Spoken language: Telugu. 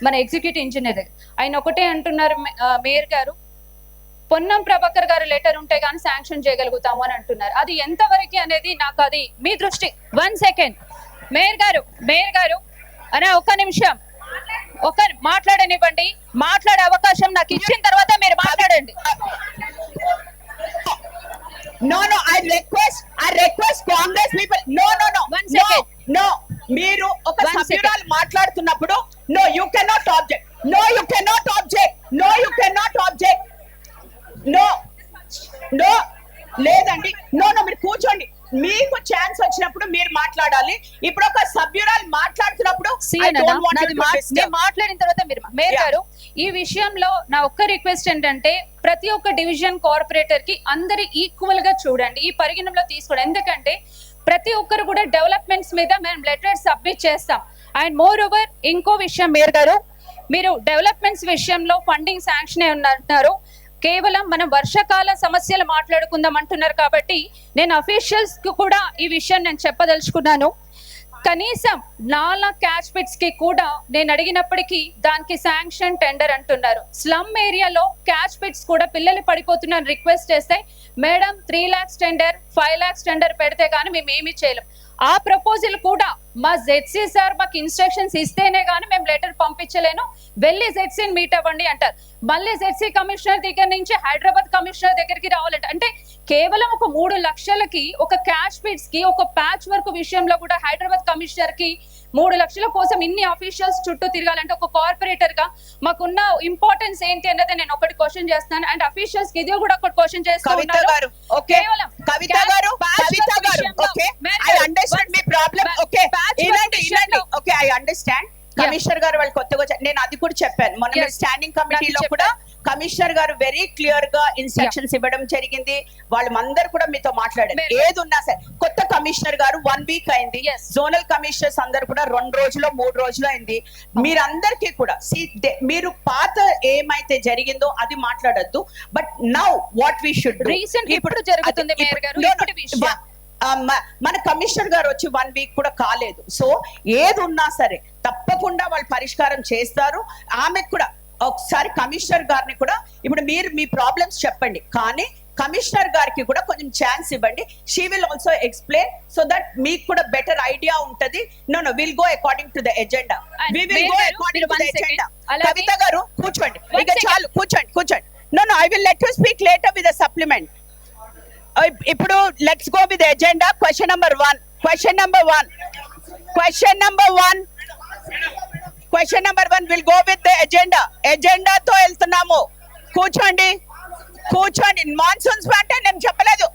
మన ఎగ్జిక్యూటివ్ ఇంజనీర్ దగ్గర. ఆయన ఒకటే అంటున్నారు మేయర్ గారు, పొన్నం ప్రభాకర్ గారు లెటర్ ఉంటే గానీ శాంక్షన్ చేయగలుగుతాము అని అంటున్నారు. అది ఎంతవరకు అనేది నాకు అది మీ దృష్టి. 1 సెకండ్ మేయర్ గారు అనే ఒక్క నిమిషం మాట్లాడనివ్వండి. మాట్లాడే అవకాశం నాకు ఇచ్చిన తర్వాత మీరు మాట్లాడండి. No, I request Congress people. No. 1 second. No. మీరు ఒక సభ్యురాలు మాట్లాడుతున్నప్పుడు no you cannot object. No లేదండి. No మీరు కూర్చోండి. మీకు ఛాన్స్ వచ్చినప్పుడు మీరు మాట్లాడాలి. ఇప్పుడు ఒక సభ్యురాలు మాట్లాడుతున్నప్పుడు మాట్లాడిన తర్వాత మీరు మేయర్ గారు, ఈ విషయంలో నా ఒక్క రిక్వెస్ట్ ఏంటంటే ప్రతి ఒక్క డివిజన్ కార్పొరేటర్ కి అందరి ఈక్వల్ గా చూడండి, ఈ పరిగణనలో తీసుకోండి. ఎందుకంటే ప్రతి ఒక్కరు కూడా డెవలప్మెంట్స్ మీద మేము లెటర్ సబ్మిట్ చేస్తాం. అండ్ మోర్ ఓవర్ ఇంకో విషయం మేయర్ గారు, మీరు డెవలప్మెంట్స్ విషయంలో ఫండింగ్ శాంక్షన్ అంటున్నారు. కేవలం మనం వర్షాకాల సమస్యలు మాట్లాడుకుందాం అంటున్నారు కాబట్టి నేను అఫీషియల్స్ కి కూడా ఈ విషయం నేను చెప్పదలుచుకున్నాను. కనీసం 4 క్యాచ్ పిట్స్ కి కూడా నేను అడిగినప్పటికీ దానికి శాంక్షన్ టెండర్ అంటున్నారు. స్లమ్ ఏరియాలో క్యాచ్ పిట్స్ కూడా పిల్లలు పడిపోతున్నారని రిక్వెస్ట్ చేస్తే madam 3 lakhs tender 5 lakhs tender పెడితే కానీ మేము ఏమీ చేయలేం. ఆ ప్రపోజల్ కూడా మా జెడ్సీ సార్ మాకు ఇన్స్ట్రక్షన్స్ ఇస్తేనే గానీ మేము లెటర్ పంపించలేను, వెళ్ళి జెడ్సీని మీట్ అవ్వండి అంటారు. మళ్ళీ జెడ్సీ కమిషనర్ దగ్గర నుంచి హైదరాబాద్ కమిషనర్ దగ్గరికి రావాలంటే అంటే కేవలం ఒక 3 లక్షలకి ఒక క్యాష్ పిట్స్ కి ఒక ప్యాచ్ వర్క్ విషయంలో కూడా హైదరాబాద్ కమిషనర్ కి 3 లక్షల కోసం ఇన్ని అఫీషియల్స్ చుట్టూ తిరగాలంటే ఒక కార్పొరేటర్ గా మాకున్న ఇంపార్టెన్స్ ఏంటి అన్నది నేను ఒకటి క్వశ్చన్ చేస్తాను. అండ్ అఫీషియల్స్ కి ఇది కూడా ఒకటి క్వశ్చన్ చేస్తాను. కమిషనర్ గారు వాళ్ళు కొత్తగా నేను అది కూడా చెప్పాను మొన్న స్టాండింగ్ కమిటీలో కూడా కమిషనర్ గారు వెరీ క్లియర్ గా ఇన్స్ట్రక్షన్స్ ఇవ్వడం జరిగింది. వాళ్ళందరూ కూడా మీతో మాట్లాడారు. ఏది ఉన్నా సరే కొత్త కమిషనర్ గారు 1 వీక్ అయింది. జోనల్ కమిషనర్స్ అందరు కూడా 2 రోజులు 3 రోజులు అయింది. మీరందరికీ కూడా మీరు పాత ఏమైతే జరిగిందో అది మాట్లాడద్దు. But now what we should recent ఇప్పుడు జరుగుతుంది మేయర్ గారు. మన కమిషనర్ గారు వచ్చి 1 వీక్ కూడా కాలేదు. సో ఏది ఉన్నా సరే తప్పకుండా వాళ్ళు పరిష్కారం చేస్తారు. ఆమెకు కూడా ఒకసారి కమిషనర్ గారిని కూడా ఇప్పుడు మీరు మీ ప్రాబ్లమ్స్ చెప్పండి, కానీ కమిషనర్ గారికి కూడా కొంచెం ఛాన్స్ ఇవ్వండి. She will also explain so that మీకు కూడా బెటర్ ఐడియా ఉంటది. No will go according to the agenda. Kavitha garu కూర్చోండి, ఇక చాలు కూర్చోండి. No I will let you speak later with the supplement. ఇప్పుడు let's go with agenda. Question number 1 will go with the ఎజెండాతో వెళ్తున్నాము. కూర్చోండి. మాన్సూన్స్ అంటే నేను చెప్పలేదు.